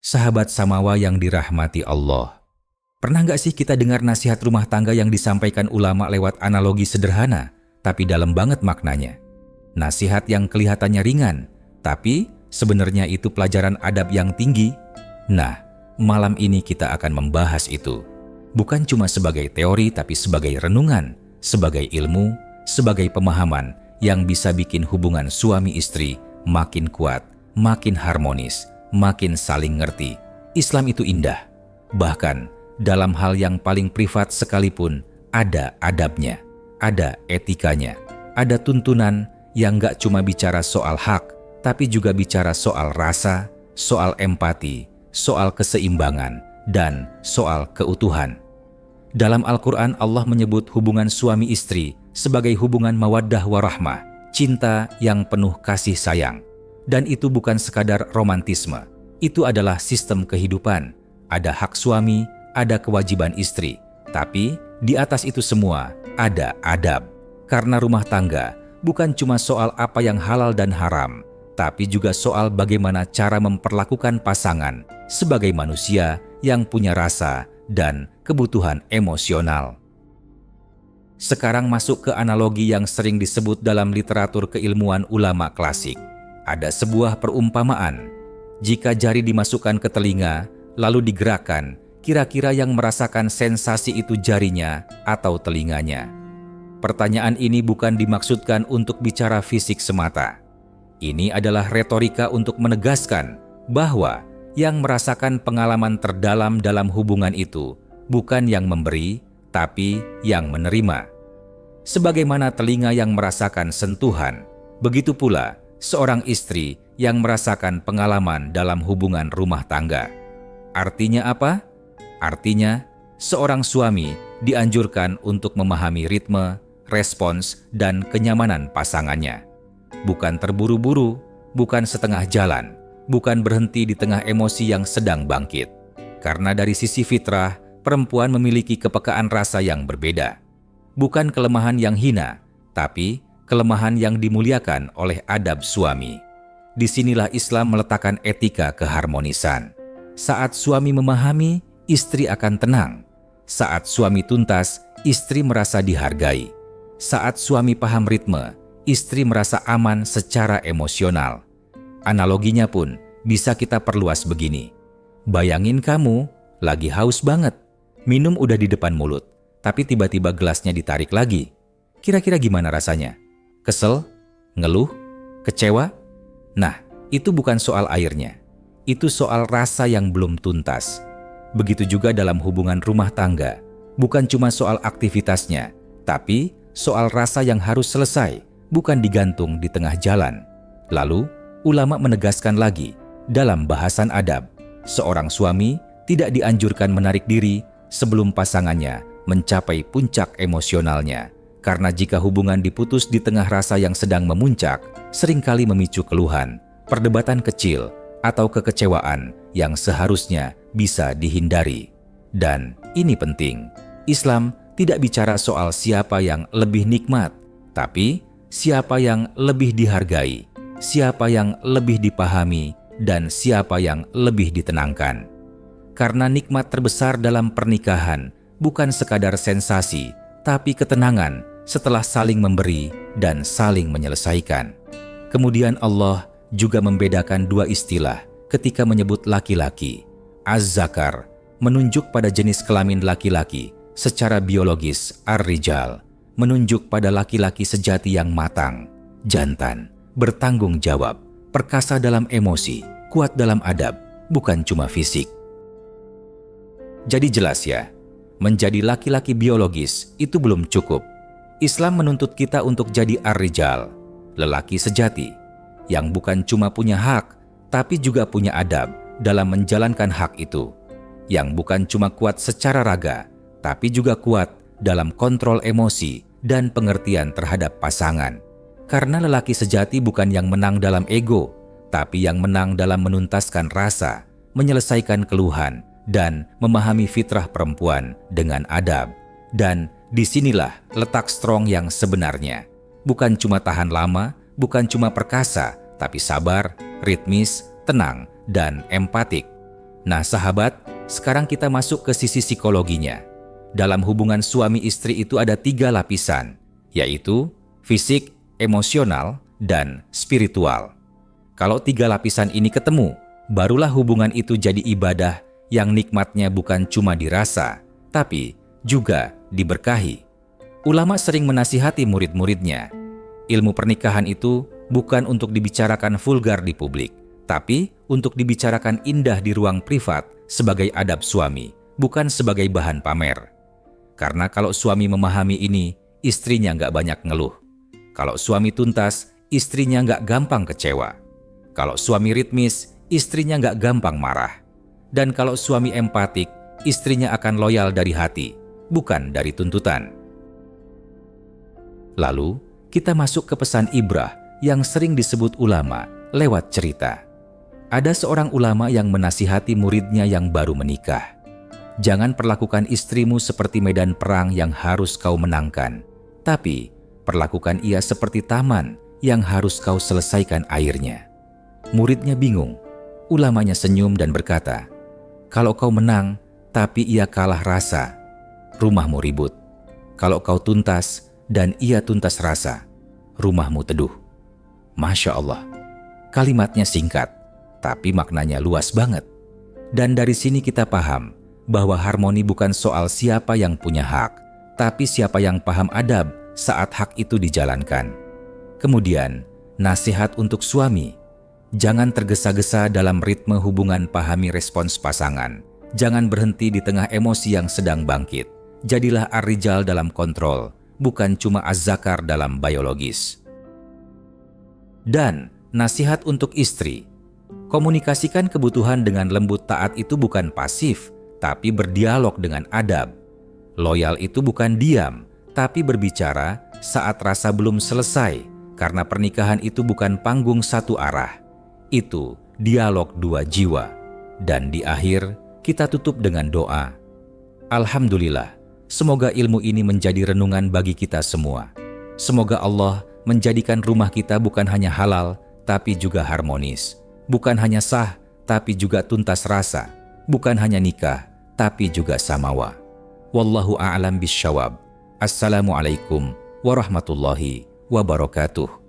Sahabat Samawa yang dirahmati Allah. Pernah nggak sih kita dengar nasihat rumah tangga yang disampaikan ulama lewat analogi sederhana, tapi dalam banget maknanya? Nasihat yang kelihatannya ringan, tapi sebenarnya itu pelajaran adab yang tinggi. Nah, malam ini kita akan membahas itu. Bukan cuma sebagai teori, tapi sebagai renungan, sebagai ilmu, sebagai pemahaman yang bisa bikin hubungan suami istri makin kuat, makin harmonis, makin saling ngerti. Islam itu indah. Bahkan dalam hal yang paling privat sekalipun ada adabnya, ada etikanya, ada tuntunan yang gak cuma bicara soal hak, tapi juga bicara soal rasa, soal empati, soal keseimbangan, dan soal keutuhan. Dalam Al-Quran Allah menyebut hubungan suami istri sebagai hubungan mawaddah warahmah, cinta yang penuh kasih sayang. Dan itu bukan sekadar romantisme, itu adalah sistem kehidupan. Ada hak suami, ada kewajiban istri, tapi di atas itu semua ada adab. Karena rumah tangga bukan cuma soal apa yang halal dan haram, tapi juga soal bagaimana cara memperlakukan pasangan sebagai manusia yang punya rasa dan kebutuhan emosional. Sekarang masuk ke analogi yang sering disebut dalam literatur keilmuan ulama klasik. Ada sebuah perumpamaan, jika jari dimasukkan ke telinga, lalu digerakkan, kira-kira yang merasakan sensasi itu jarinya atau telinganya. Pertanyaan ini bukan dimaksudkan untuk bicara fisik semata. Ini adalah retorika untuk menegaskan bahwa yang merasakan pengalaman terdalam dalam hubungan itu bukan yang memberi, tapi yang menerima. Sebagaimana telinga yang merasakan sentuhan, begitu pula seorang istri yang merasakan pengalaman dalam hubungan rumah tangga. Artinya apa? Artinya, seorang suami dianjurkan untuk memahami ritme, respons, dan kenyamanan pasangannya. Bukan terburu-buru, bukan setengah jalan, bukan berhenti di tengah emosi yang sedang bangkit. Karena dari sisi fitrah, perempuan memiliki kepekaan rasa yang berbeda. Bukan kelemahan yang hina, tapi kelemahan yang dimuliakan oleh adab suami. Disinilah Islam meletakkan etika keharmonisan. Saat suami memahami, istri akan tenang. Saat suami tuntas, istri merasa dihargai. Saat suami paham ritme, istri merasa aman secara emosional. Analoginya pun bisa kita perluas begini. Bayangin kamu lagi haus banget, minum udah di depan mulut, tapi tiba-tiba gelasnya ditarik lagi. Kira-kira gimana rasanya? Kesel? Ngeluh? Kecewa? Nah, itu bukan soal airnya. Itu soal rasa yang belum tuntas. Begitu juga dalam hubungan rumah tangga. Bukan cuma soal aktivitasnya, tapi soal rasa yang harus selesai, bukan digantung di tengah jalan. Lalu, ulama menegaskan lagi, dalam bahasan adab, seorang suami tidak dianjurkan menarik diri sebelum pasangannya mencapai puncak emosionalnya. Karena jika hubungan diputus di tengah rasa yang sedang memuncak, seringkali memicu keluhan, perdebatan kecil, atau kekecewaan yang seharusnya bisa dihindari. Dan ini penting, Islam tidak bicara soal siapa yang lebih nikmat, tapi siapa yang lebih dihargai, siapa yang lebih dipahami, dan siapa yang lebih ditenangkan. Karena nikmat terbesar dalam pernikahan bukan sekadar sensasi, tapi ketenangan setelah saling memberi dan saling menyelesaikan. Kemudian Allah juga membedakan dua istilah ketika menyebut laki-laki. Az-zakar menunjuk pada jenis kelamin laki-laki secara biologis, ar-rijal menunjuk pada laki-laki sejati yang matang, jantan, bertanggung jawab, perkasa dalam emosi, kuat dalam adab, bukan cuma fisik. Jadi jelas ya, menjadi laki-laki biologis itu belum cukup. Islam menuntut kita untuk jadi ar-rijal, lelaki sejati, yang bukan cuma punya hak, tapi juga punya adab dalam menjalankan hak itu. Yang bukan cuma kuat secara raga, tapi juga kuat dalam kontrol emosi dan pengertian terhadap pasangan. Karena lelaki sejati bukan yang menang dalam ego, tapi yang menang dalam menuntaskan rasa, menyelesaikan keluhan, dan memahami fitrah perempuan dengan adab. Dan disinilah letak strong yang sebenarnya. Bukan cuma tahan lama, bukan cuma perkasa, tapi sabar, ritmis, tenang, dan empatik. Nah sahabat, sekarang kita masuk ke sisi psikologinya. Dalam hubungan suami istri itu ada 3 lapisan, yaitu fisik, emosional, dan spiritual. Kalau 3 lapisan ini ketemu, barulah hubungan itu jadi ibadah yang nikmatnya bukan cuma dirasa, tapi juga diberkahi. Ulama sering menasihati murid-muridnya, ilmu pernikahan itu bukan untuk dibicarakan vulgar di publik, tapi untuk dibicarakan indah di ruang privat sebagai adab suami, bukan sebagai bahan pamer. Karena kalau suami memahami ini, istrinya nggak banyak ngeluh. Kalau suami tuntas, istrinya nggak gampang kecewa. Kalau suami ritmis, istrinya nggak gampang marah. Dan kalau suami empatik, istrinya akan loyal dari hati, bukan dari tuntutan. Lalu, kita masuk ke pesan ibrah yang sering disebut ulama lewat cerita. Ada seorang ulama yang menasihati muridnya yang baru menikah. Jangan perlakukan istrimu seperti medan perang yang harus kau menangkan, tapi perlakukan ia seperti taman yang harus kau selesaikan airnya. Muridnya bingung. Ulamanya senyum dan berkata, kalau kau menang, tapi ia kalah rasa, rumahmu ribut. Kalau kau tuntas dan ia tuntas rasa, rumahmu teduh. Masya Allah, kalimatnya singkat, tapi maknanya luas banget. Dan dari sini kita paham bahwa harmoni bukan soal siapa yang punya hak, tapi siapa yang paham adab saat hak itu dijalankan. Kemudian, nasihat untuk suami. Jangan tergesa-gesa dalam ritme hubungan, pahami respons pasangan. Jangan berhenti di tengah emosi yang sedang bangkit. Jadilah ar-rijal dalam kontrol, bukan cuma az-zakar dalam biologis. Dan nasihat untuk istri. Komunikasikan kebutuhan dengan lembut, taat itu bukan pasif, tapi berdialog dengan adab. Loyal itu bukan diam, tapi berbicara saat rasa belum selesai, karena pernikahan itu bukan panggung satu arah. Itu dialog 2 jiwa. Dan di akhir, kita tutup dengan doa. Alhamdulillah, semoga ilmu ini menjadi renungan bagi kita semua. Semoga Allah menjadikan rumah kita bukan hanya halal, tapi juga harmonis. Bukan hanya sah, tapi juga tuntas rasa. Bukan hanya nikah, tapi juga samawa. Wallahu a'lam bisyawab. Assalamualaikum warahmatullahi wabarakatuh.